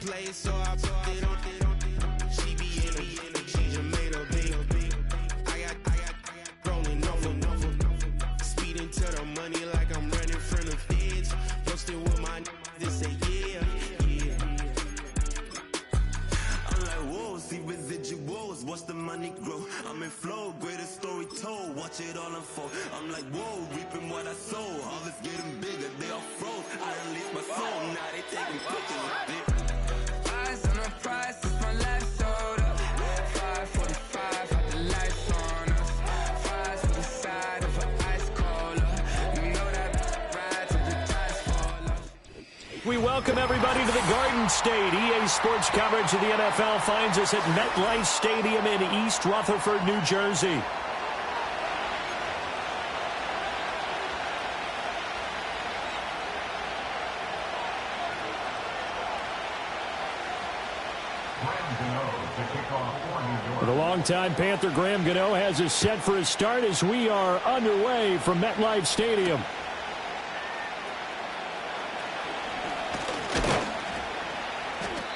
play, so I put it on. She be in the she just made a big. I got rolling over. Speeding to the money like I'm running from the feds. Posted with my they say yeah. I'm like, whoa, see residuals, watch the money grow. I'm in flow, greatest story told, watch it all unfold. I'm like, whoa, reaping what I sow. All is getting bigger, they all froze. I released my soul, now they taking pictures. Eyes on the prize, it's my last soda. 5:45, had the lights on us. Fries for the side of an ice cola. You know that ride till the tires fall off. We welcome everybody to the Garden State. EA Sports coverage of the NFL finds us at MetLife Stadium in East Rutherford, New Jersey. The longtime Panther Graham Gano has us set for a start as we are underway from MetLife Stadium.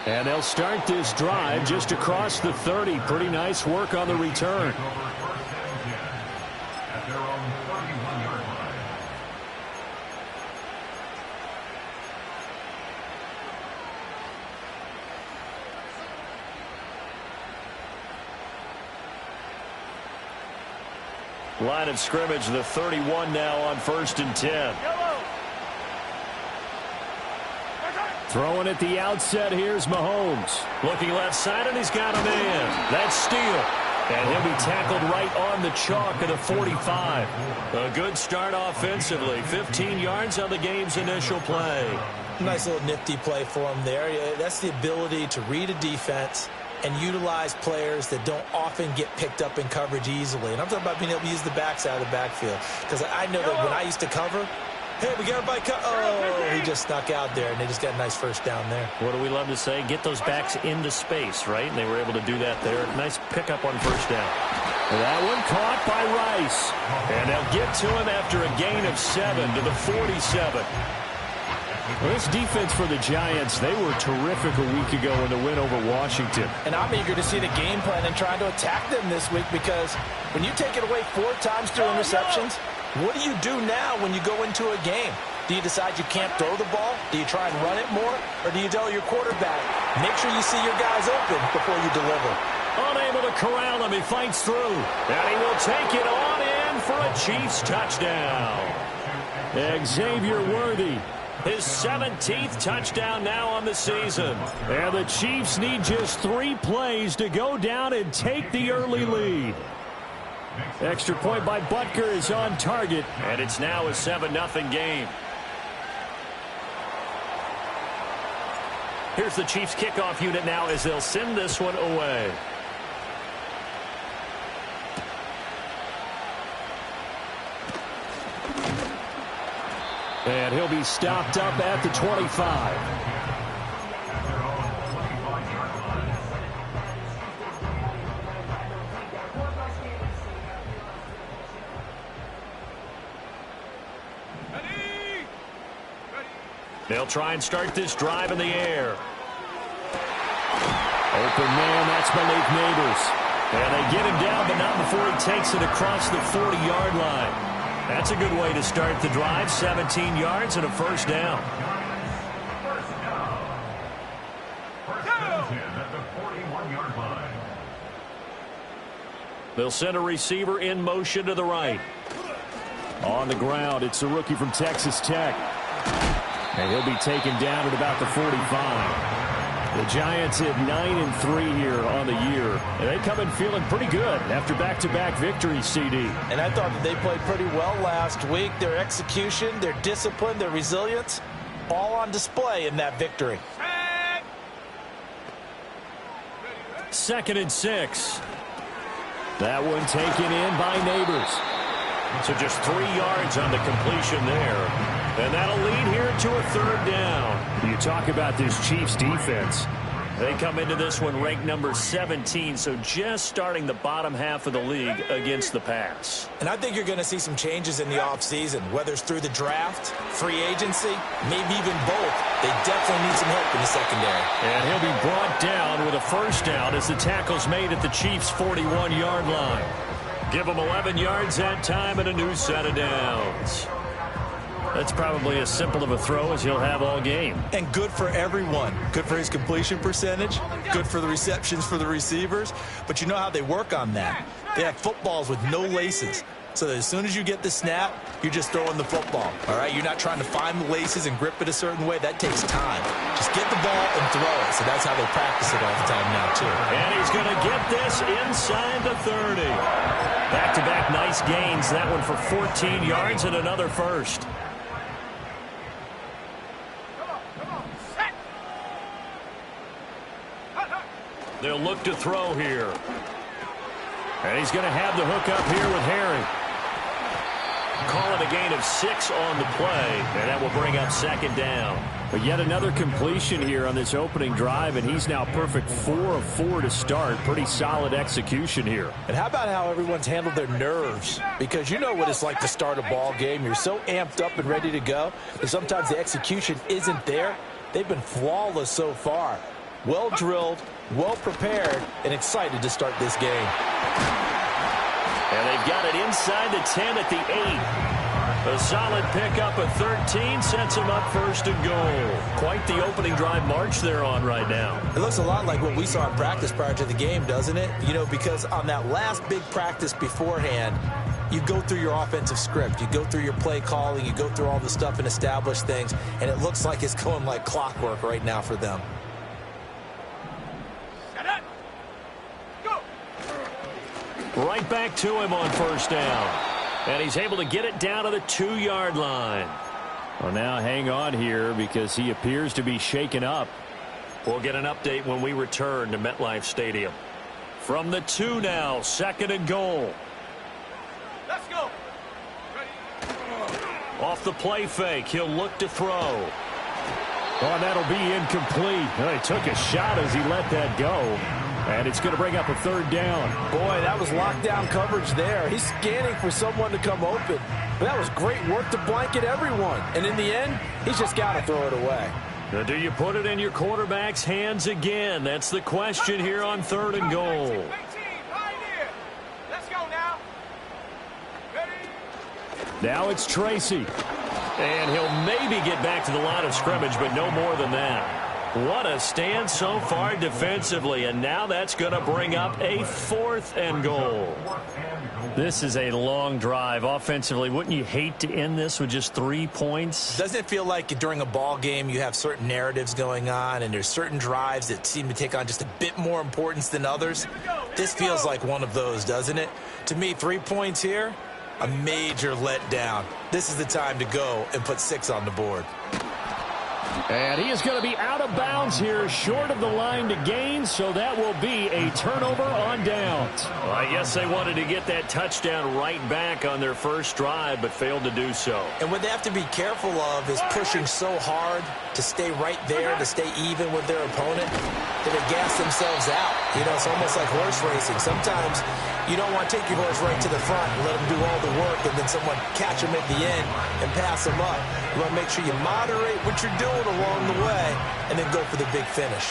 And they'll start this drive just across the 30. Pretty nice work on the return. Line of scrimmage, the 31 now on 1st and 10. Throwing at the outset, here's Mahomes. Looking left side, and he's got a man. That's Steele. And he'll be tackled right on the chalk at the 45. A good start offensively. 15 yards on the game's initial play. Nice little nifty play for him there. That's the ability to read a defense and utilize players that don't often get picked up in coverage easily. And I'm talking about being able to use the backside of the backfield. Because I know that when I used to cover, hey, we got everybody oh, he just snuck out there, and they just got a nice first down there. What do we love to say? Get those backs into space, right? And they were able to do that there. Nice pickup on first down. That one caught by Rice. And they'll get to him after a gain of 7 to the 47. Well, this defense for the Giants, they were terrific a week ago in the win over Washington. And I'm eager to see the game plan and trying to attack them this week, because when you take it away 4 times through interceptions, what do you do now when you go into a game? Do you decide you can't throw the ball? Do you try and run it more? Or do you tell your quarterback, make sure you see your guys open before you deliver? Unable to corral him, he fights through. And he will take it on in for a Chiefs touchdown. Xavier Worthy, his 17th touchdown now on the season. And the Chiefs need just 3 plays to go down and take the early lead. Extra point by Butker is on target, and it's now a 7-0 game. Here's the Chiefs kickoff unit now as they'll send this one away. And he'll be stopped up at the 25. They'll try and start this drive in the air. Open man, that's Malik Neighbors. And they get him down, but not before he takes it across the 40-yard line. That's a good way to start the drive. 17 yards and a first down. They'll send a receiver in motion to the right. On the ground, it's a rookie from Texas Tech. And he'll be taken down at about the 45. The Giants hit 9-3 here on the year. And they come in feeling pretty good after back-to-back victories, CD. And I thought that they played pretty well last week. Their execution, their discipline, their resilience, all on display in that victory. 2nd and 6. That one taken in by Neighbors. So just 3 yards on the completion there. And that'll lead here to a 3rd down. You talk about this Chiefs defense. They come into this one ranked number 17, so just starting the bottom half of the league against the pass. And I think you're going to see some changes in the offseason, whether it's through the draft, free agency, maybe even both. They definitely need some help in the secondary. And he'll be brought down with a first down as the tackle's made at the Chiefs' 41-yard line. Give them 11 yards that time and a new set of downs. That's probably as simple of a throw as he'll have all game. And good for everyone. Good for his completion percentage. Good for the receptions for the receivers. But you know how they work on that. They have footballs with no laces. So that as soon as you get the snap, you're just throwing the football. All right? You're not trying to find the laces and grip it a certain way. That takes time. Just get the ball and throw it. So that's how they practice it all the time now, too. And he's going to get this inside the 30. Back-to-back nice gains. That one for 14 yards and another first. They'll look to throw here. And he's going to have the hook up here with Harry. Call it a gain of 6 on the play, and that will bring up second down. But yet another completion here on this opening drive, and he's now perfect 4 of 4 to start. Pretty solid execution here. And how about how everyone's handled their nerves? Because you know what it's like to start a ball game. You're so amped up and ready to go, and sometimes the execution isn't there. They've been flawless so far. Well drilled, well prepared, and excited to start this game. And they've got it inside the 10 at the 8. A solid pickup of 13 sets them up first and goal. Quite the opening drive march they're on right now. It looks a lot like what we saw in practice prior to the game, doesn't it? You know, because on that last big practice beforehand, you go through your offensive script. You go through your play calling. You go through all the stuff and establish things. And it looks like it's going like clockwork right now for them. Right back to him on first down. And he's able to get it down to the 2-yard line. Well, now hang on here because he appears to be shaken up. We'll get an update when we return to MetLife Stadium. From the 2 now, second and goal. Let's go. Off the play fake, he'll look to throw. Oh, that'll be incomplete. Well, he took a shot as he let that go. And it's going to bring up a third down. Boy, that was lockdown coverage there. He's scanning for someone to come open. But that was great work to blanket everyone. And in the end, he's just got to throw it away. Now, do you put it in your quarterback's hands again? That's the question here on third and goal. Let's go now. Ready? Now it's Tracy. And he'll maybe get back to the line of scrimmage, but no more than that. What a stand so far defensively, and now that's going to bring up a 4th and goal. This is a long drive offensively. Wouldn't you hate to end this with just 3 points? Doesn't it feel like during a ball game you have certain narratives going on and there's certain drives that seem to take on just a bit more importance than others? This feels like one of those, doesn't it? To me, 3 points here, a major letdown. This is the time to go and put 6 on the board. And he is going to be out of bounds here, short of the line to gain, so that will be a turnover on downs. Well, I guess they wanted to get that touchdown right back on their first drive, but failed to do so. And what they have to be careful of is pushing so hard to stay right there, to stay even with their opponent, that they gas themselves out. You know, it's almost like horse racing. Sometimes you don't want to take your horse right to the front and let them do all the work and then someone catch them at the end and pass them up. You want to make sure you moderate what you're doing along the way and then go for the big finish.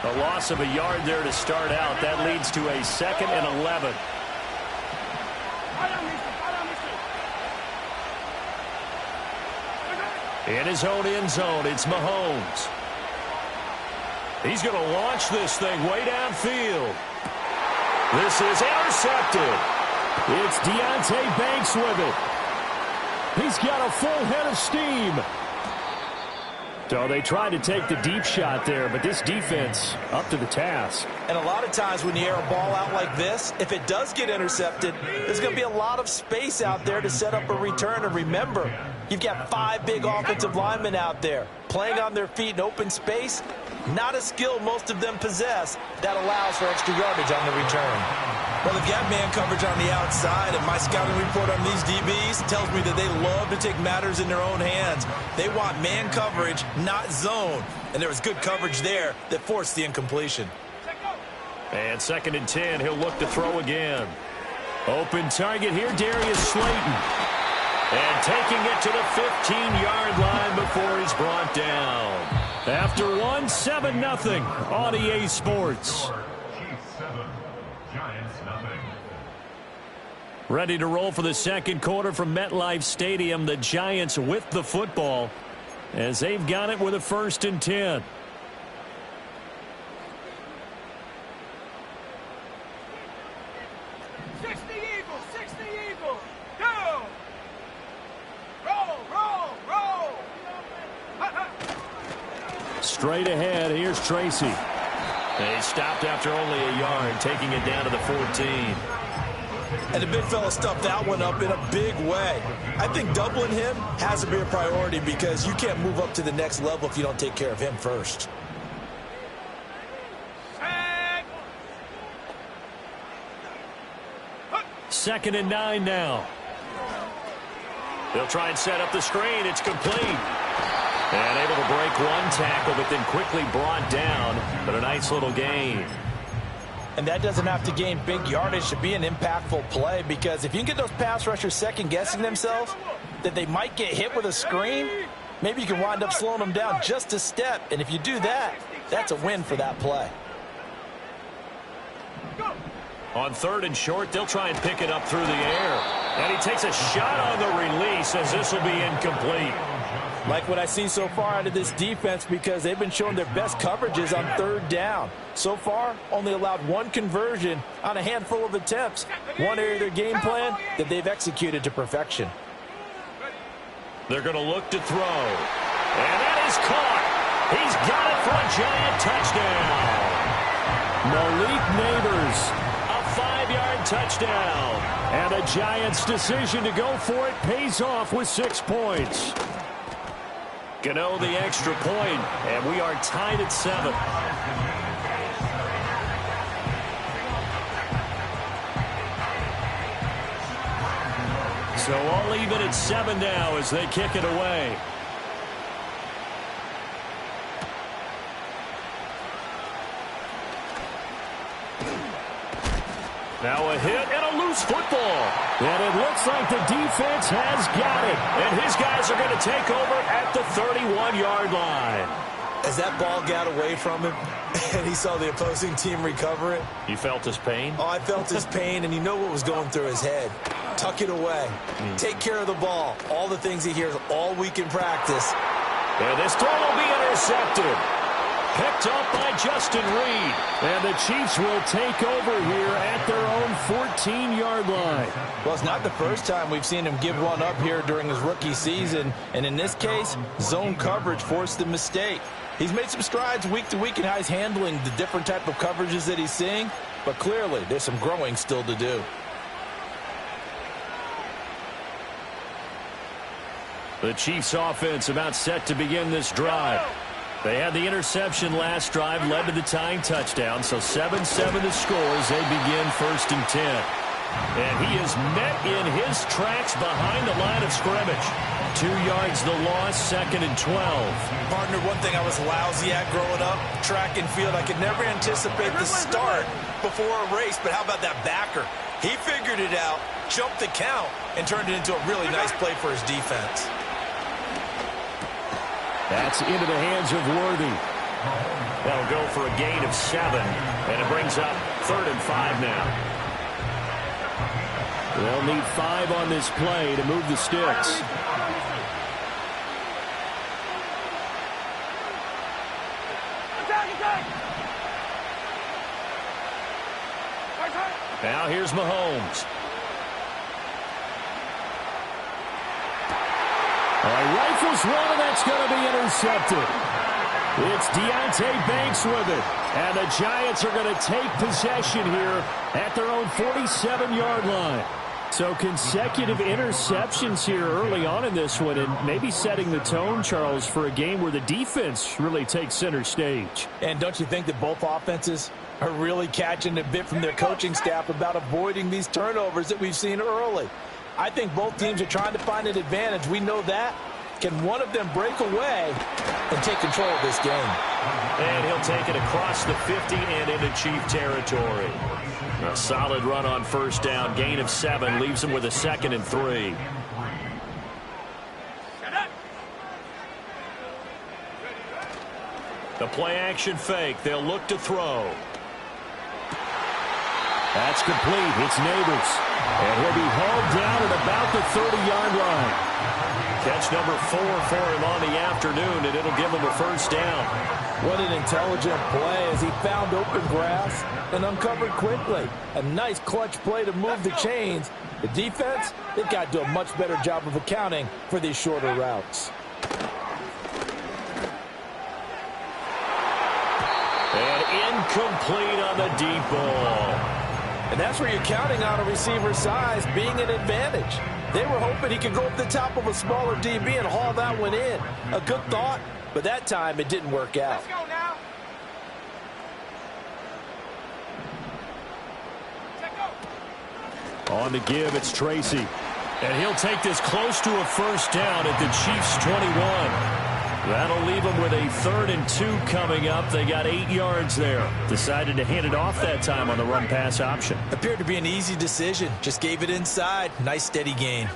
A loss of a yard there to start out. That leads to a 2nd and 11. In his own end zone, it's Mahomes. He's going to launch this thing way downfield. This is intercepted. It's Deonte Banks with it. He's got a full head of steam. So they tried to take the deep shot there, but this defense up to the task. And a lot of times when you air a ball out like this, if it does get intercepted, there's going to be a lot of space out there to set up a return. And remember, you've got 5 big offensive linemen out there playing on their feet in open space. Not a skill most of them possess that allows for extra yardage on the return. Well, they've got man coverage on the outside, and my scouting report on these DBs tells me that they love to take matters in their own hands. They want man coverage, not zone. And there was good coverage there that forced the incompletion. And 2nd and 10, he'll look to throw again. Open target here, Darius Slayton. And taking it to the 15-yard line before he's brought down. After 1, 7-0 on EA Sports. Ready to roll for the second quarter from MetLife Stadium. The Giants with the football as they've got it with a 1st and 10. Straight ahead, here's Tracy. They stopped after only a yard, taking it down to the 14. And the big fella stuffed that one up in a big way. I think doubling him has to be a priority because you can't move up to the next level if you don't take care of him first. 2nd and 9 now. They'll try and set up the screen. It's complete. And able to break one tackle, but then quickly brought down. But a nice little gain. And that doesn't have to gain big yardage to be an impactful play, because if you can get those pass rushers second-guessing themselves that they might get hit with a screen, maybe you can wind up slowing them down just a step. And if you do that, that's a win for that play. On 3rd and short, they'll try and pick it up through the air. And he takes a shot on the release as this will be incomplete. Like what I see so far out of this defense, because they've been showing their best coverages on 3rd down. So far, only allowed one conversion on a handful of attempts. One area of their game plan that they've executed to perfection. They're going to look to throw. And that is caught. He's got it for a Giant touchdown. Malik Neighbors, a 5-yard touchdown. And the Giants' decision to go for it pays off with 6 points. Gano the extra point, and we are tied at 7. So all even at 7 now as they kick it away. Now a hit and a loose football. And it looks like the defense has got it. And his guys are going to take over at the 31-yard line. As that ball got away from him and he saw the opposing team recover it. You felt his pain? Oh, I felt his pain, and you know what was going through his head. Tuck it away. Take care of the ball. All the things he hears all week in practice. And this throw will be intercepted. Picked up by Justin Reed. And the Chiefs will take over here at their own 14-yard line. Well, it's not the first time we've seen him give one up here during his rookie season. And in this case, zone coverage forced the mistake. He's made some strides week to week in how he's handling the different type of coverages that he's seeing. But clearly, there's some growing still to do. The Chiefs offense about set to begin this drive. They had the interception last drive, led to the tying touchdown. So 7-7 the score as they begin 1st and 10. And he is met in his tracks behind the line of scrimmage. 2 yards the loss, 2nd and 12. Partner, one thing I was lousy at growing up, track and field. I could never anticipate the start before a race, but how about that backer? He figured it out, jumped the count, and turned it into a really nice play for his defense. That's into the hands of Worthy. That'll go for a gain of 7, and it brings up 3rd and 5 now. They'll need 5 on this play to move the sticks. Now here's Mahomes. Rifles one, and that's going to be intercepted. It's Deonte Banks with it. And the Giants are going to take possession here at their own 47-yard line. So consecutive interceptions here early on in this one, and maybe setting the tone, Charles, for a game where the defense really takes center stage. And don't you think that both offenses are really catching a bit from their coaching staff about avoiding these turnovers that we've seen early? I think both teams are trying to find an advantage. We know that. Can one of them break away and take control of this game? And he'll take it across the 50 and into Chief territory. A solid run on first down. Gain of 7 leaves him with a 2nd and 3. The play action fake. They'll look to throw. That's complete. It's Neighbors. And he'll be hauled down at about the 30-yard line. Catch number 4 for him on the afternoon, and it'll give him a first down. What an intelligent play as he found open grass and uncovered quickly. A nice clutch play to move the chains. The defense, they've got to do a much better job of accounting for these shorter routes. And incomplete on the deep ball. And that's where you're counting on a receiver's size being an advantage. They were hoping he could go up the top of a smaller DB and haul that one in. A good thought, but that time it didn't work out. Let's go now. Check go. On the give, it's Tracy. And he'll take this close to a first down at the Chiefs' 21. That'll leave them with a 3rd and 2 coming up. They got 8 yards there. Decided to hand it off that time on the run-pass option. Appeared to be an easy decision. Just gave it inside. Nice steady gain.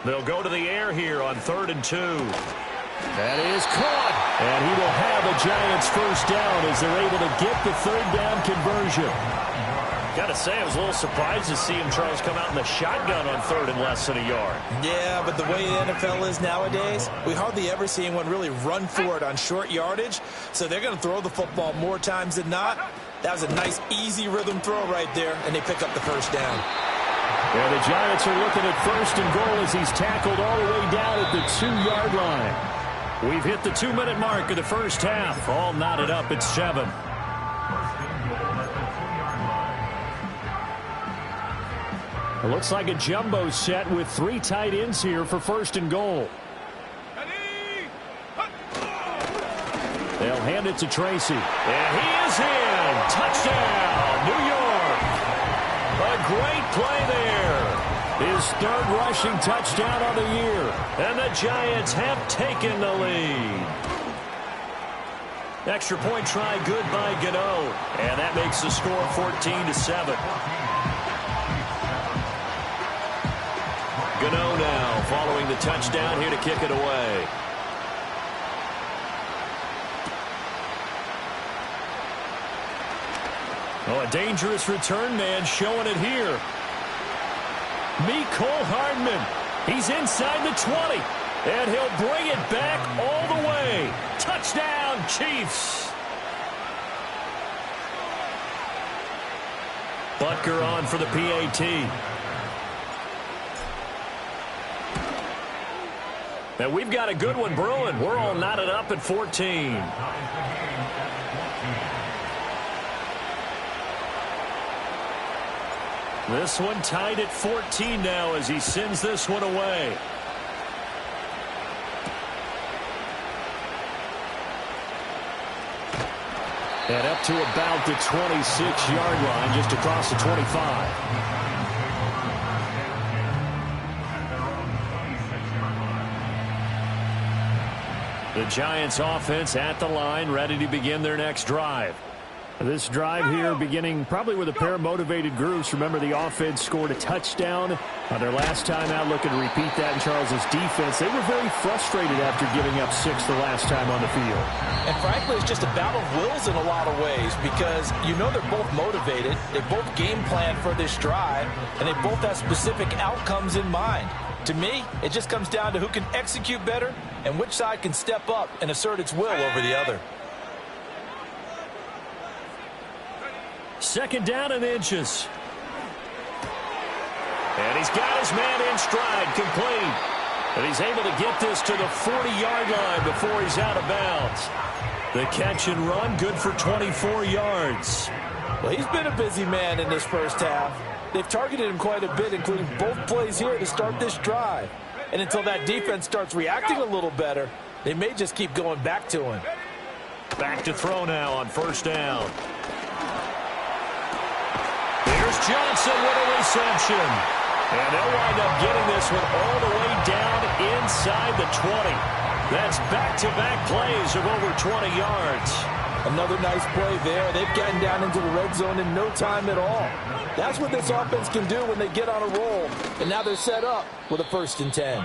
They'll go to the air here on 3rd and 2. That is caught. And he will have a Giants first down as they're able to get the 3rd down conversion. Got to say, I was a little surprised to see him, Charles, come out in the shotgun on 3rd and less than a yard. Yeah, but the way the NFL is nowadays, we hardly ever see anyone really run for it on short yardage. So they're going to throw the football more times than not. That was a nice, easy rhythm throw right there, and they pick up the first down. And the Giants are looking at 1st and goal as he's tackled all the way down at the 2-yard line. We've hit the 2-minute mark of the first half. All knotted up at 7. It looks like a jumbo set with 3 tight ends here for 1st and goal. They'll hand it to Tracy. And he is in. Touchdown, New York. A great play there. His 3rd rushing touchdown of the year. And the Giants have taken the lead. Extra point try good by Gano. And that makes the score 14-7. Gano now following the touchdown here to kick it away. Oh, a dangerous return man showing it here. Mecole Hardman. He's inside the 20. And he'll bring it back all the way. Touchdown, Chiefs. Butker on for the PAT. Now we've got a good one brewing. We're all knotted up at 14. This one tied at 14 now as he sends this one away. And up to about the 26-yard line, just across the 25. The Giants offense at the line, ready to begin their next drive. This drive here beginning probably with a pair of motivated groups. Remember, the offense scored a touchdown their last time out, looking to repeat that in Charles's defense. They were very frustrated after giving up 6 the last time on the field. And frankly, it's just a battle of wills in a lot of ways because you know they're both motivated. They both game plan for this drive, and they both have specific outcomes in mind. To me, it just comes down to who can execute better and which side can step up and assert its will over the other. 2nd down and inches. And he's got his man in stride, complete. And he's able to get this to the 40-yard line before he's out of bounds. The catch and run, good for 24 yards. Well, he's been a busy man in this first half. They've targeted him quite a bit, including both plays here to start this drive. And until that defense starts reacting a little better, they may just keep going back to him. Back to throw now on first down. Here's Johnson with a reception. And they'll wind up getting this one all the way down inside the 20. That's back-to-back plays of over 20 yards. Another nice play there. They've gotten down into the red zone in no time at all. That's what this offense can do when they get on a roll. And now they're set up with a 1st and 10.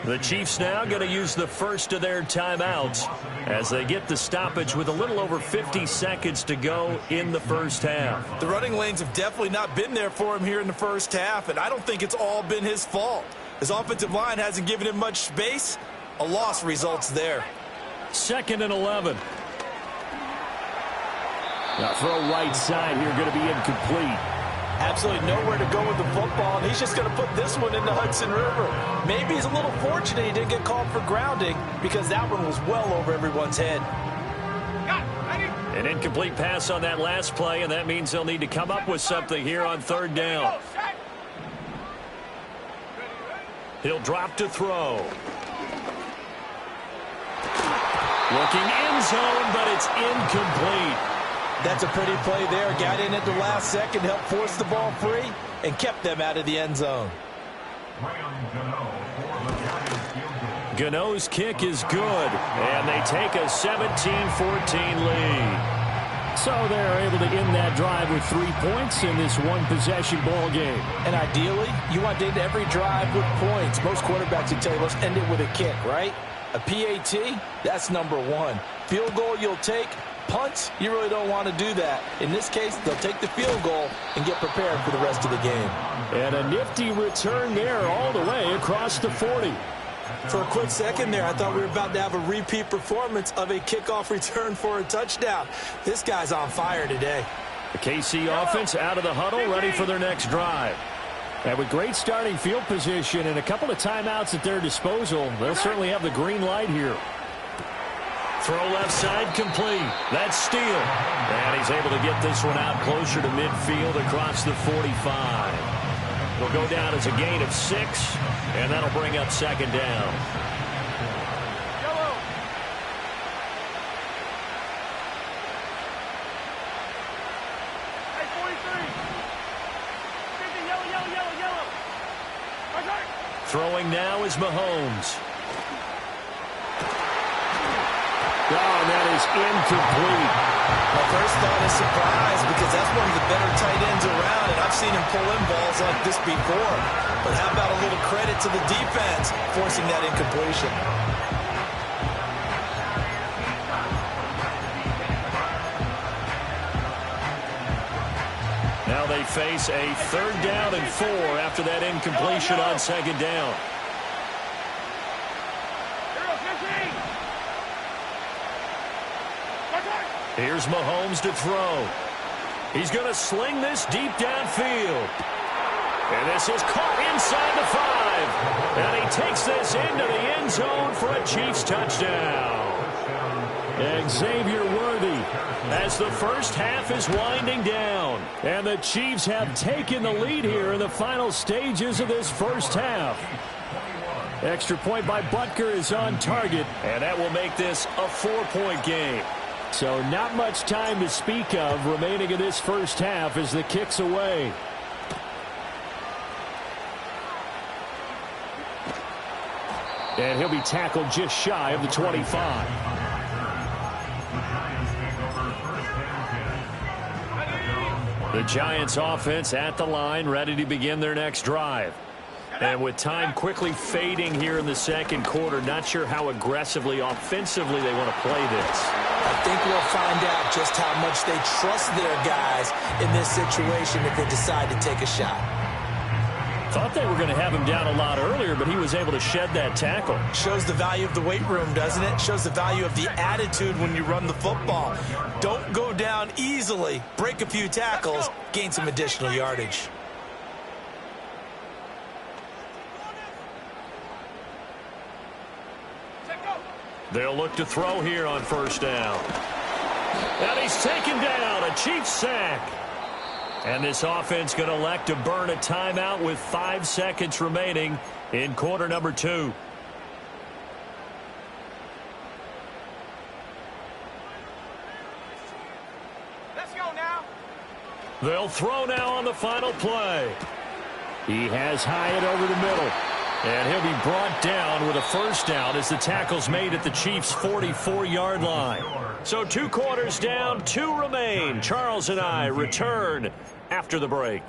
The Chiefs now going to use the first of their timeouts as they get the stoppage with a little over 50 seconds to go in the first half. The running lanes have definitely not been there for him here in the first half, and I don't think it's all been his fault. His offensive line hasn't given him much space. A loss results there. 2nd and 11. Now throw right side here, going to be incomplete. Absolutely nowhere to go with the football, and he's just going to put this one in the Hudson River. Maybe he's a little fortunate he didn't get called for grounding because that one was well over everyone's head. An incomplete pass on that last play, and that means they'll need to come up with something here on 3rd down. He'll drop to throw. Looking end zone, but it's incomplete. That's a pretty play there. Got in at the last second, helped force the ball free, and kept them out of the end zone. Gano's kick is good, and they take a 17-14 lead. So they're able to end that drive with 3 points in this one-possession ball game. And ideally, you want to end every drive with points. Most quarterbacks would tell you, let's end it with a kick, right? A PAT, that's number 1. Field goal you'll take. Punts, you really don't want to do that. In this case, they'll take the field goal and get prepared for the rest of the game. And a nifty return there all the way across the 40. For a quick second there, I thought we were about to have a repeat performance of a kickoff return for a touchdown. This guy's on fire today. The KC offense out of the huddle, ready for their next drive. And with great starting field position and a couple of timeouts at their disposal, they'll certainly have the green light here. Throw left side complete. That's Steele. And he's able to get this one out closer to midfield across the 45. It'll go down as a gain of 6, and that'll bring up 2nd down. Yellow. Hey, 43. Yellow. Okay. Throwing now is Mahomes. Oh, and that is incomplete. My first thought is surprise because that's one of the better tight ends around, and I've seen him pull in balls like this before. But how about a little credit to the defense forcing that incompletion? Now they face a 3rd down and 4 after that incompletion on 2nd down. Here's Mahomes to throw. He's going to sling this deep downfield. And this is caught inside the 5. And he takes this into the end zone for a Chiefs touchdown. Xavier Worthy as the first half is winding down. And the Chiefs have taken the lead here in the final stages of this first half. Extra point by Butker is on target. And that will make this a 4-point game. So not much time to speak of remaining in this first half as the kick's away. And he'll be tackled just shy of the 25. The Giants offense at the line, ready to begin their next drive. And with time quickly fading here in the second quarter, not sure how aggressively, offensively they want to play this. I think we'll find out just how much they trust their guys in this situation if they decide to take a shot. Thought they were going to have him down a lot earlier, but he was able to shed that tackle. Shows the value of the weight room, doesn't it? Shows the value of the attitude when you run the football. Don't go down easily. Break a few tackles, gain some additional yardage. They'll look to throw here on first down. And he's taken down, a Chiefs sack. And this offense going to elect to burn a timeout with 5 seconds remaining in quarter number 2. Let's go now. They'll throw now on the final play. He has Hyatt over the middle. And he'll be brought down with a first down as the tackle's made at the Chiefs' 44-yard line. So 2 quarters down, 2 remain. Charles and I return after the break.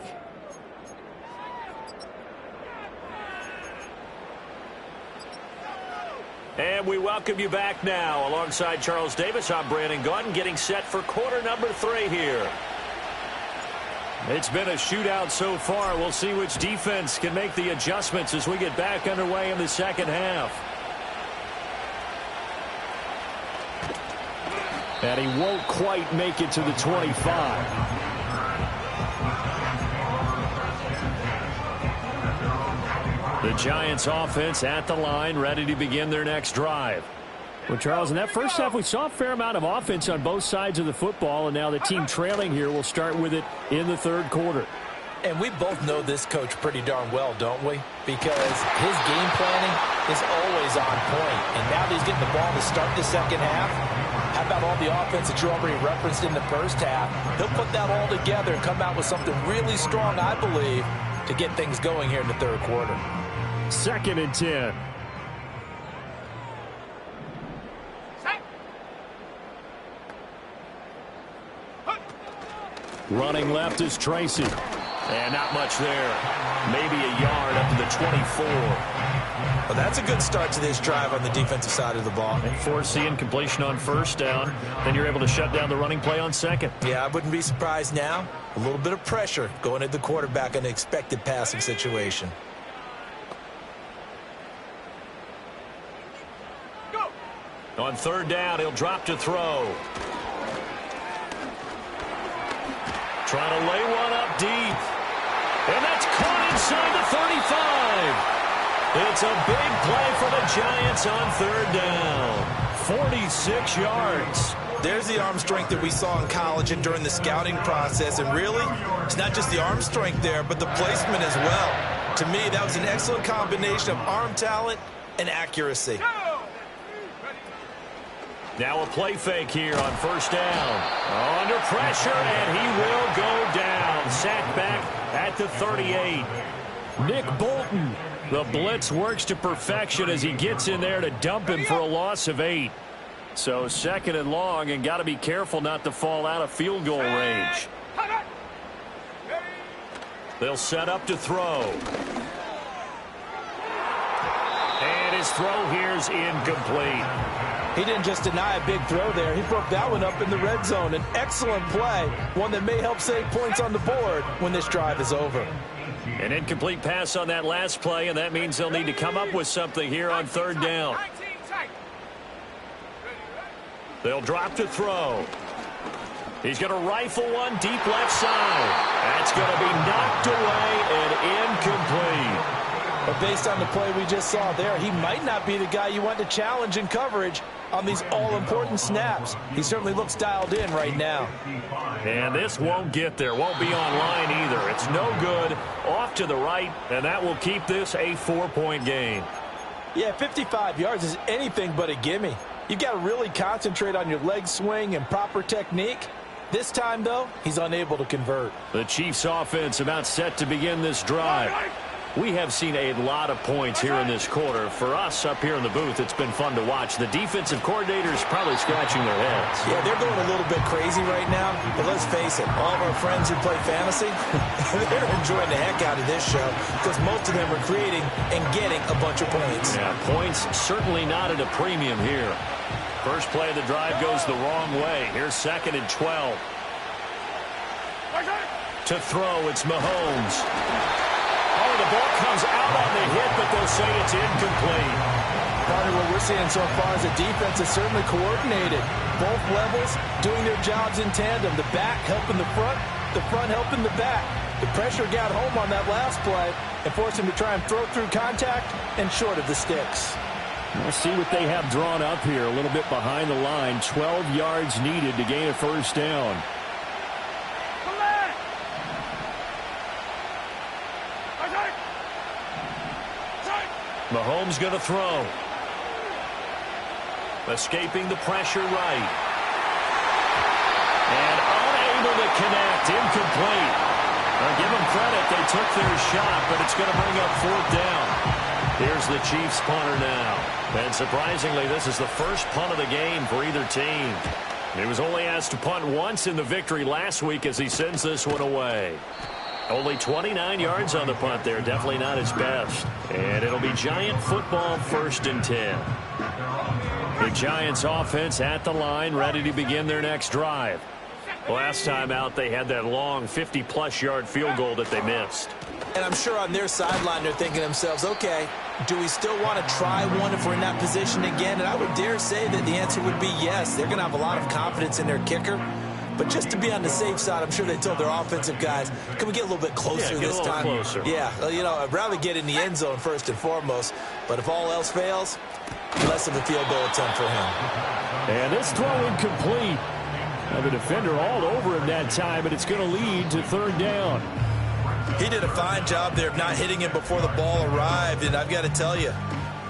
And we welcome you back now. Alongside Charles Davis, I'm Brandon Gaudin, getting set for quarter number 3 here. It's been a shootout so far. We'll see which defense can make the adjustments as we get back underway in the second half. And he won't quite make it to the 25. The Giants offense at the line, ready to begin their next drive. Well, Charles, in that first half, we saw a fair amount of offense on both sides of the football, and now the team trailing here will start with it in the third quarter. And we both know this coach pretty darn well, don't we? Because his game planning is always on point. And now that he's getting the ball to start the second half, how about all the offense that you already referenced in the first half? He'll put that all together and come out with something really strong, I believe, to get things going here in the third quarter. 2nd and 10. Running left is Tracy. And not much there. Maybe a yard up to the 24. Well, that's a good start to this drive on the defensive side of the ball. And force the incompletion on first down. Then you're able to shut down the running play on second. Yeah, I wouldn't be surprised now. A little bit of pressure going at the quarterback in an expected passing situation. Go. On third down, he'll drop to throw. Trying to lay one up deep. And that's caught inside the 35. It's a big play for the Giants on third down. 46 yards. There's the arm strength that we saw in college and during the scouting process. And really, it's not just the arm strength there, but the placement as well. To me, that was an excellent combination of arm talent and accuracy. Now a play fake here on first down. Under pressure, and he will go down. Sacked back at the 38. Nick Bolton. The blitz works to perfection as he gets in there to dump him for a loss of 8. So 2nd and long, and got to be careful not to fall out of field goal range. They'll set up to throw. And his throw here's incomplete. He didn't just deny a big throw there. He broke that one up in the red zone. An excellent play, one that may help save points on the board when this drive is over. An incomplete pass on that last play, and that means they'll need to come up with something here on third down. They'll drop to throw. He's going to rifle one deep left side. That's going to be knocked away and incomplete. But based on the play we just saw there, he might not be the guy you want to challenge in coverage on these all-important snaps. He certainly looks dialed in right now. And this won't get there. Won't be online either. It's no good. Off to the right, and that will keep this a 4-point game. Yeah, 55 yards is anything but a gimme. You've got to really concentrate on your leg swing and proper technique. This time, though, he's unable to convert. The Chiefs offense about set to begin this drive. We have seen a lot of points here in this quarter. For us up here in the booth, it's been fun to watch. The defensive coordinators probably scratching their heads. Yeah, they're going a little bit crazy right now. But let's face it, all of our friends who play fantasy, they're enjoying the heck out of this show because most of them are creating and getting a bunch of points. Yeah, points certainly not at a premium here. First play of the drive goes the wrong way. Here's 2nd and 12. To throw, it's Mahomes. Oh, the ball comes out on the hit, but they'll say it's incomplete. Partner, what we're seeing so far is the defense is certainly coordinated. Both levels doing their jobs in tandem. The back helping the front helping the back. The pressure got home on that last play and forced him to try and throw through contact and short of the sticks. We'll see what they have drawn up here. A little bit behind the line. 12 yards needed to gain a first down. Mahomes going to throw. Escaping the pressure right. And unable to connect. Incomplete. I'll give them credit. They took their shot, but it's going to bring up 4th down. Here's the Chiefs punter now. And surprisingly, this is the first punt of the game for either team. He was only asked to punt once in the victory last week as he sends this one away. Only 29 yards on the punt there. Definitely not his best. And it'll be Giant football, 1st and 10. The Giants offense at the line, ready to begin their next drive. Last time out, they had that long 50-plus yard field goal that they missed. And I'm sure on their sideline, they're thinking to themselves, okay, do we still want to try one if we're in that position again? And I would dare say that the answer would be yes. They're going to have a lot of confidence in their kicker. But just to be on the safe side, I'm sure they told their offensive guys, can we get a little bit closer this time? Closer. Yeah, you know, I'd rather get in the end zone first and foremost. But if all else fails, less of a field goal attempt for him. And this throw incomplete. Now the defender all over him that time, and it's going to lead to 3rd down. He did a fine job there of not hitting him before the ball arrived. And I've got to tell you,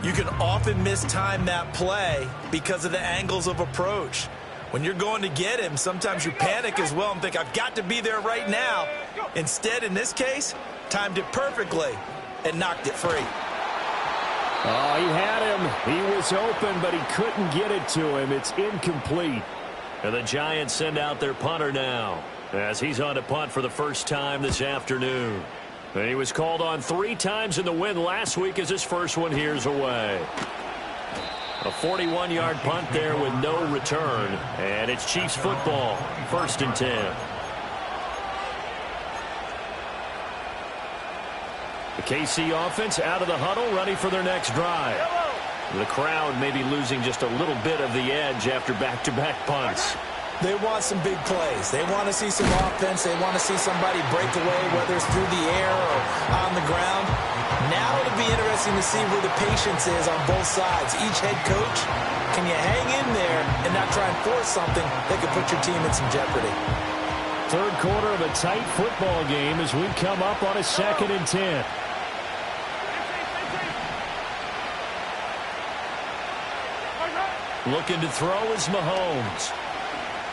you can often mistime that play because of the angles of approach. When you're going to get him, sometimes you panic as well and think, I've got to be there right now. Instead, in this case, timed it perfectly and knocked it free. Oh, he had him. He was open, but he couldn't get it to him. It's incomplete. And the Giants send out their punter now as he's on to punt for the first time this afternoon. And he was called on 3 times in the win last week as his first one here's away. A 41-yard punt there with no return. And it's Chiefs football, 1st and 10. The KC offense out of the huddle, ready for their next drive. The crowd may be losing just a little bit of the edge after back-to-back punts. They want some big plays. They want to see some offense. They want to see somebody break away, whether it's through the air or on the ground. Now it'll be interesting to see where the patience is on both sides. Each head coach, can you hang in there and not try and force something that could put your team in some jeopardy? 3rd quarter of a tight football game as we come up on a 2nd and 10. Looking to throw is Mahomes.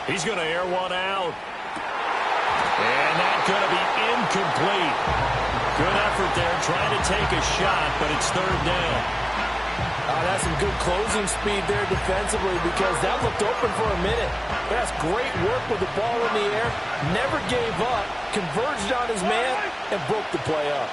He's going to air one out. And that's going to be incomplete. Good effort there trying to take a shot, but it's 3rd down. That's some good closing speed there defensively because that looked open for a minute. That's great work with the ball in the air. Never gave up, converged on his man, and broke the play up.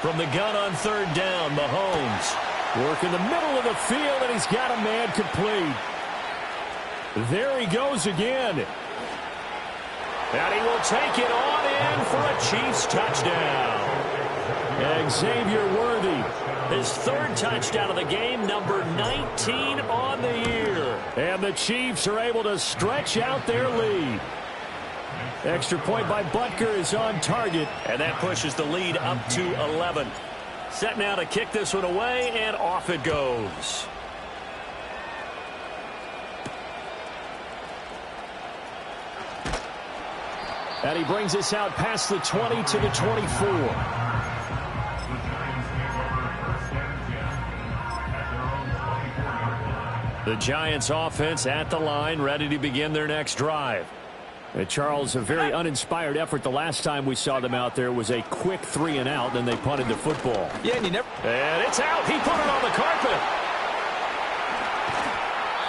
From the gun on 3rd down, Mahomes working the middle of the field, and he's got a man complete. There he goes again. And he will take it on in for a Chiefs touchdown. Xavier Worthy, his 3rd touchdown of the game, number 19 on the year. And the Chiefs are able to stretch out their lead. Extra point by Butker is on target, and that pushes the lead up to 11. Set now to kick this one away, and off it goes. And he brings us out past the 20 to the 24. The Giants offense at the line, ready to begin their next drive. Charles, a very uninspired effort. The last time we saw them out there was a quick 3 and out, then they punted the football. Yeah, and And it's out. He put it on the carpet.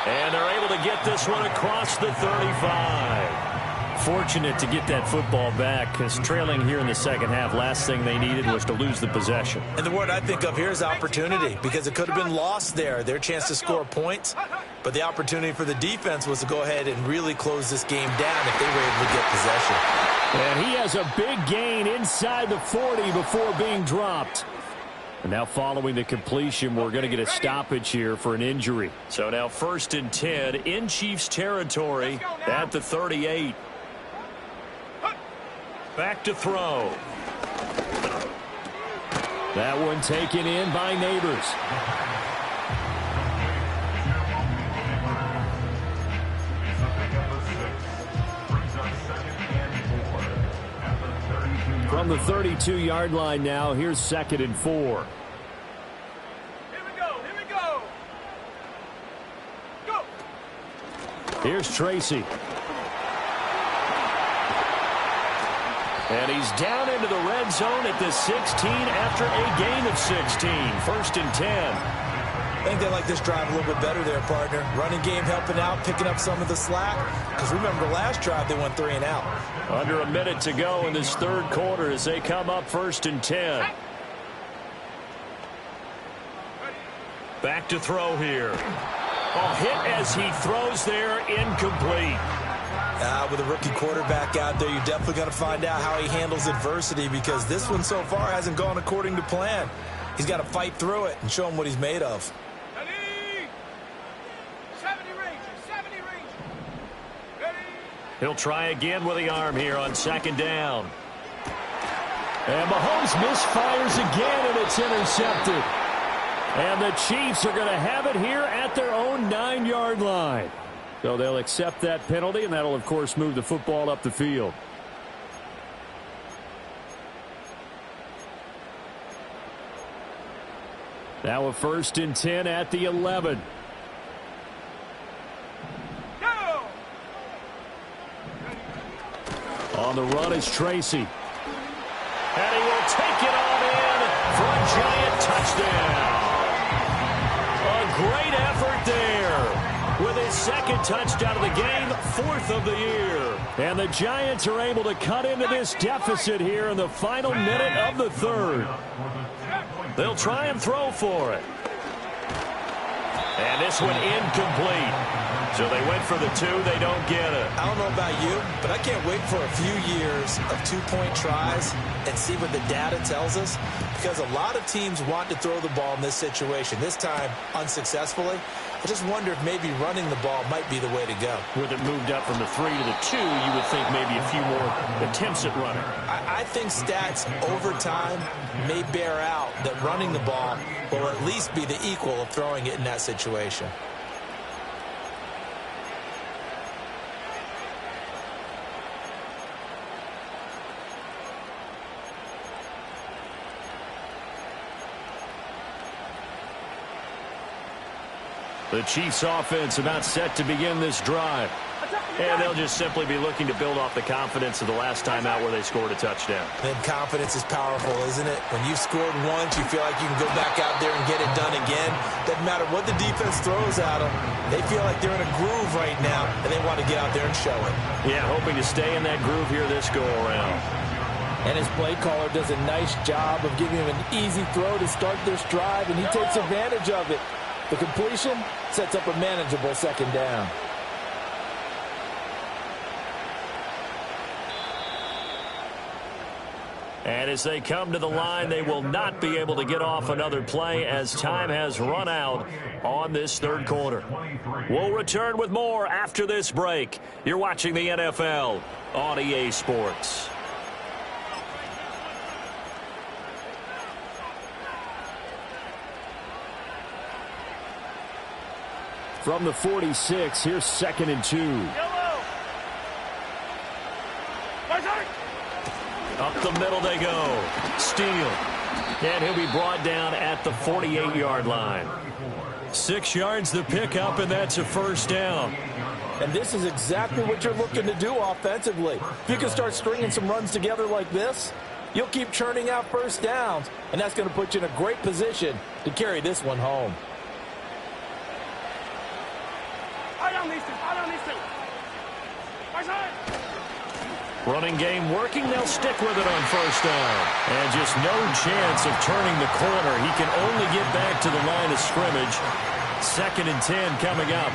And they're able to get this one across the 35. Fortunate to get that football back because trailing here in the second half, last thing they needed was to lose the possession. And the word I think of here is opportunity because it could have been lost there. Their chance to score points. But the opportunity for the defense was to go ahead and really close this game down if they were able to get possession. And he has a big gain inside the 40 before being dropped. And now following the completion, we're going to get a stoppage here for an injury. So now 1st and 10 in Chiefs territory at the 38. Back to throw. That one taken in by Neighbors. From the 32-yard line now, here's 2nd and 4. Here we go. Here we go. Go. Here's Tracy. And he's down into the red zone at the 16 after a gain of 16. 1st and 10. I think they like this drive a little bit better there, partner. Running game helping out, picking up some of the slack. Because remember, last drive they went 3 and out. Under a minute to go in this 3rd quarter as they come up 1st and 10. Back to throw here. Hit as he throws there, incomplete. With a rookie quarterback out there, you're definitely going to find out how he handles adversity, because this one so far hasn't gone according to plan. He's got to fight through it and show him what he's made of. 70 range. Ready. He'll try again with the arm here on 2nd down. And Mahomes misfires again, and it's intercepted. And the Chiefs are going to have it here at their own 9-yard line. So they'll accept that penalty, and that'll, of course, move the football up the field. Now a 1st and 10 at the 11. Go. On the run is Tracy. And he will take it on in for a giant touchdown. A great effort there. With his 2nd touchdown of the game, 4th of the year. And the Giants are able to cut into this deficit here in the final minute of the 3rd. They'll try and throw for it. And this one incomplete. So they went for the 2. They don't get it. I don't know about you, but I can't wait for a few years of 2-point tries and see what the data tells us, because a lot of teams want to throw the ball in this situation. This time, unsuccessfully. I just wonder if maybe running the ball might be the way to go. With it moved up from the 3 to the 2, you would think maybe a few more attempts at running. I think stats over time may bear out that running the ball will at least be the equal of throwing it in that situation. The Chiefs offense about set to begin this drive. And they'll just simply be looking to build off the confidence of the last time out where they scored a touchdown. And confidence is powerful, isn't it? When you've scored once, you feel like you can go back out there and get it done again. Doesn't matter what the defense throws at them. They feel like they're in a groove right now, and they want to get out there and show it. Yeah, hoping to stay in that groove here this go-around. And his play caller does a nice job of giving him an easy throw to start this drive, and he takes advantage of it. The completion sets up a manageable 2nd down. And as they come to the line, they will not be able to get off another play as time has run out on this 3rd quarter. We'll return with more after this break. You're watching the NFL on EA Sports. From the 46, here's 2nd and 2. Up the middle they go. Steele. And he'll be brought down at the 48-yard line. 6 yards the pickup, and that's a 1st down. And this is exactly what you're looking to do offensively. If you can start stringing some runs together like this, you'll keep churning out 1st downs, and that's going to put you in a great position to carry this one home. Running game working. They'll stick with it on 1st down. And just no chance of turning the corner. He can only get back to the line of scrimmage. 2nd and 10 coming up.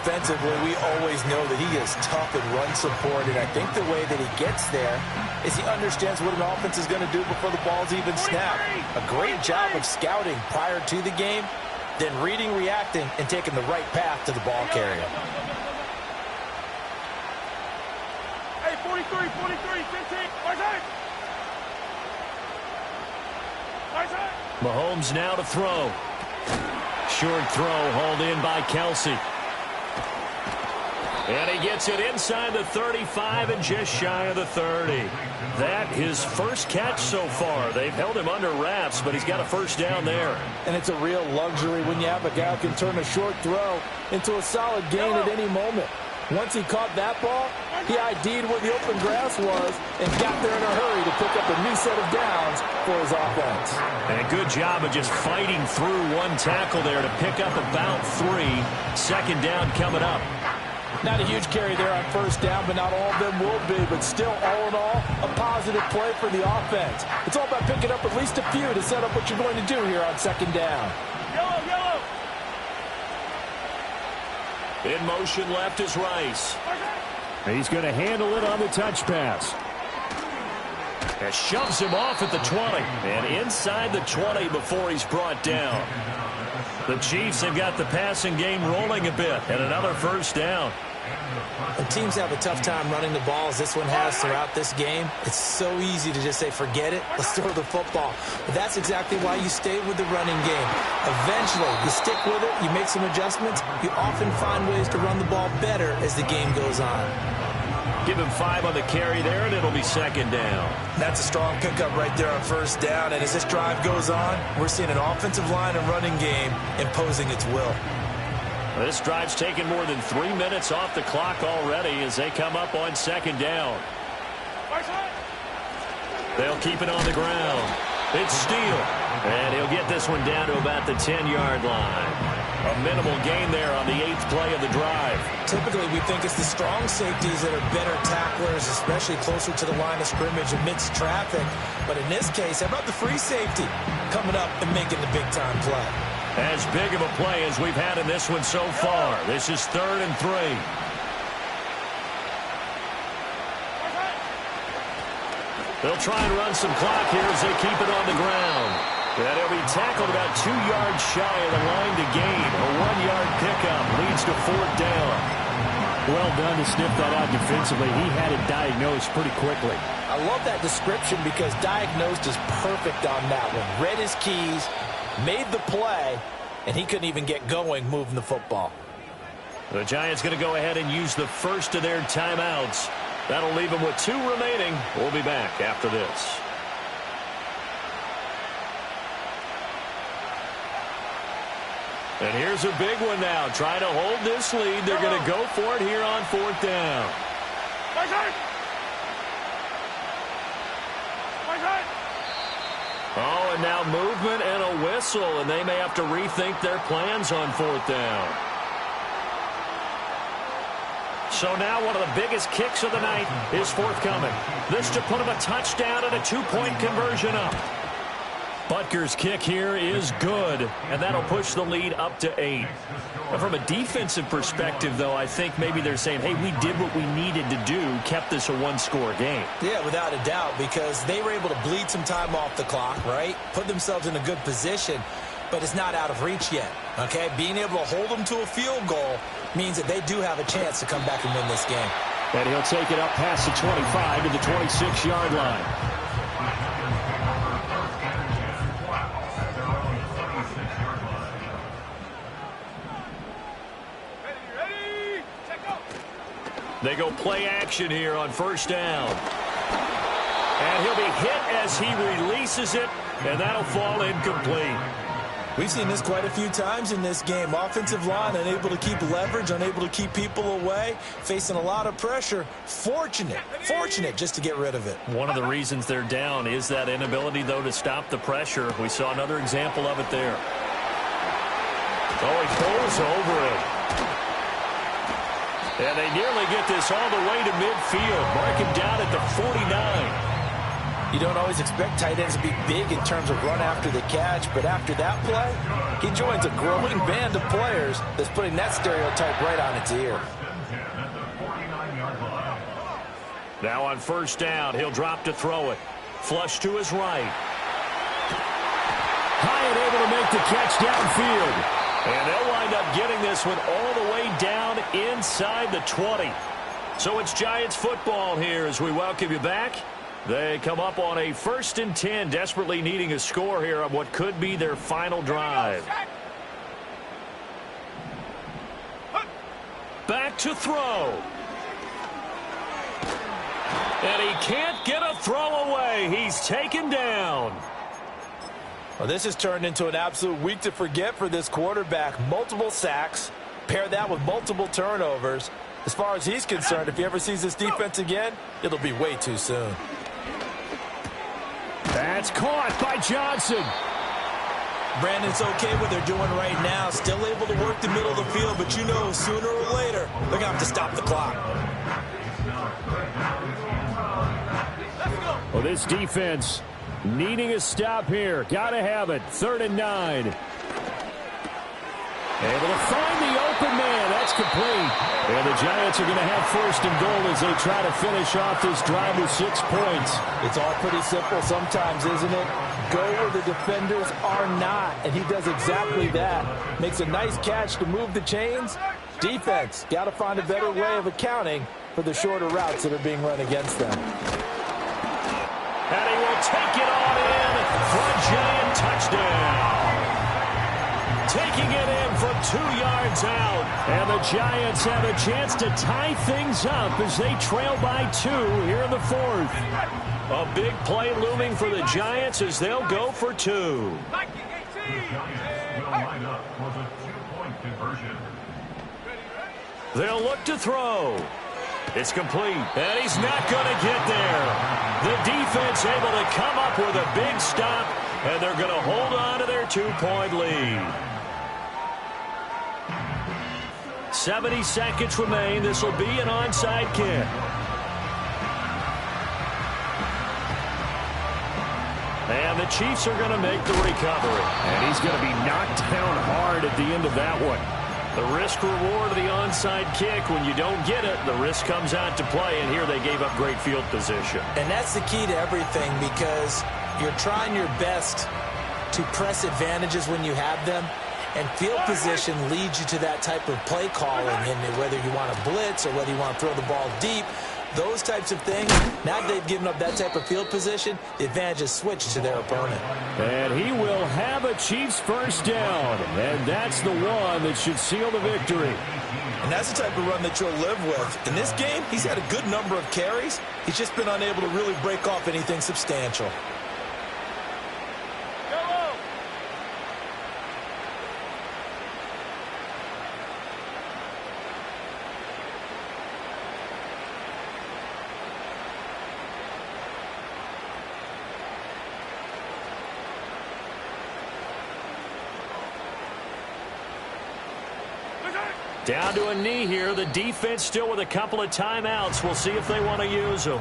Defensively, we always know that he is tough in run support, and I think the way that he gets there is he understands what an offense is going to do before the ball's even snapped. A great job of scouting prior to the game, then reading, reacting, and taking the right path to the ball carrier. 43, 15. Mahomes now to throw. Short throw hauled in by Kelsey. And he gets it inside the 35 and just shy of the 30. That his first catch so far. They've held him under wraps, but he's got a first down there. And it's a real luxury when you have a guy who can turn a short throw into a solid gain at any moment. Once he caught that ball, he ID'd where the open grass was and got there in a hurry to pick up a new set of downs for his offense. And a good job of just fighting through one tackle there to pick up about 3. Second down coming up. Not a huge carry there on first down, but not all of them will be. But still, all in all, a positive play for the offense. It's all about picking up at least a few to set up what you're going to do here on second down. Yellow, yellow. In motion left is Rice. He's going to handle it on the touch pass. And shoves him off at the 20. And inside the 20 before he's brought down. The Chiefs have got the passing game rolling a bit. And another first down. When teams have a tough time running the ball, as this one has throughout this game, it's so easy to just say, forget it, let's throw the football. But that's exactly why you stay with the running game. Eventually, you stick with it, you make some adjustments, you often find ways to run the ball better as the game goes on. Give him 5 on the carry there, and it'll be second down. That's a strong pickup right there on first down. And as this drive goes on, we're seeing an offensive line and running game imposing its will. This drive's taken more than 3 minutes off the clock already as they come up on second down. They'll keep it on the ground. It's Steele. And he'll get this one down to about the 10-yard line. A minimal gain there on the 8th play of the drive. Typically, we think it's the strong safeties that are better tacklers, especially closer to the line of scrimmage amidst traffic. But in this case, how about the free safety coming up and making the big-time play? As big of a play as we've had in this one so far. This is 3rd and 3. They'll try and run some clock here as they keep it on the ground. And he'll be tackled about 2 yards shy of the line to gain. A 1-yard pickup leads to 4th down. Well done to sniff that out defensively. He had it diagnosed pretty quickly. I love that description because diagnosed is perfect on that one. Read his keys, made the play, and he couldn't even get going moving the football. The Giants going to go ahead and use the first of their timeouts. That'll leave them with 2 remaining. We'll be back after this. And here's a big one now. Trying to hold this lead. They're going to go for it here on 4th down. Oh, and now movement and a whistle, and they may have to rethink their plans on 4th down. So now one of the biggest kicks of the night is forthcoming. This to put him a touchdown and a 2-point conversion up. Butker's kick here is good, and that'll push the lead up to 8. And from a defensive perspective, though, I think maybe they're saying, hey, we did what we needed to do, kept this a 1-score game. Yeah, without a doubt, because they were able to bleed some time off the clock, right? Put themselves in a good position, but it's not out of reach yet, okay? Being able to hold them to a field goal means that they do have a chance to come back and win this game. And he'll take it up past the 25 to the 26-yard line. They go play action here on first down. And he'll be hit as he releases it, and that'll fall incomplete. We've seen this quite a few times in this game. Offensive line unable to keep leverage, unable to keep people away, facing a lot of pressure. Fortunate just to get rid of it. One of the reasons they're down is that inability, though, to stop the pressure. We saw another example of it there. Oh, he pulls over it. And they nearly get this all the way to midfield. Mark him down at the 49. You don't always expect tight ends to be big in terms of run after the catch, but after that play, he joins a growing band of players that's putting that stereotype right on its ear. Now on first down, he'll drop to throw it. Flush to his right. Hyatt able to make the catch downfield. And they'll wind up getting this one all the way down inside the 20. So it's Giants football here as we welcome you back. They come up on a 1st and 10, desperately needing a score here on what could be their final drive. back to throw. And he can't get a throw away. He's taken down. Well, this has turned into an absolute week to forget for this quarterback. Multiple sacks. Pair that with multiple turnovers. As far as he's concerned, if he ever sees this defense again, it'll be way too soon. That's caught by Johnson. Brandon's okay what they're doing right now. Still able to work the middle of the field, but you know sooner or later they're going to have to stop the clock. Well, this defense needing a stop here. Got to have it. 3rd and 9. Able to find the open man. That's complete. And the Giants are going to have 1st and goal as they try to finish off this drive with 6 points. It's all pretty simple sometimes, isn't it? Go where the defenders are not, and he does exactly that. Makes a nice catch to move the chains. Defense, got to find a better way of accounting for the shorter routes that are being run against them. And he will take it on in for a Giant touchdown. Taking it in from 2 yards out. And the Giants have a chance to tie things up as they trail by 2 here in the 4th. A big play looming for the Giants as they'll go for 2. They'll look to throw. It's complete. And he's not going to get there. The defense able to come up with a big stop, and they're going to hold on to their 2-point lead. 70 seconds remain. This will be an onside kick. And the Chiefs are going to make the recovery. And he's going to be knocked down hard at the end of that one. The risk-reward of the onside kick, when you don't get it, the risk comes out to play, and here they gave up great field position. And that's the key to everything, because you're trying your best to press advantages when you have them, and field position leads you to that type of play calling, and whether you want to blitz or whether you want to throw the ball deep, those types of things. Now that they've given up that type of field position, the advantage is switched to their opponent. And he will have a Chiefs 1st down, and that's the one that should seal the victory. And that's the type of run that you'll live with. In this game, he's had a good number of carries. He's just been unable to really break off anything substantial. Down to a knee here. The defense still with a couple of timeouts. We'll see if they want to use them.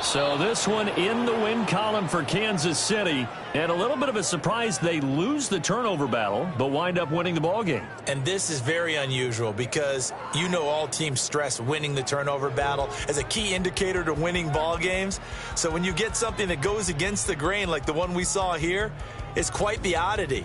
So this one in the win column for Kansas City. And a little bit of a surprise, they lose the turnover battle, but wind up winning the ball game. And this is very unusual because you know all teams stress winning the turnover battle as a key indicator to winning ball games. So when you get something that goes against the grain like the one we saw here, it's quite the oddity.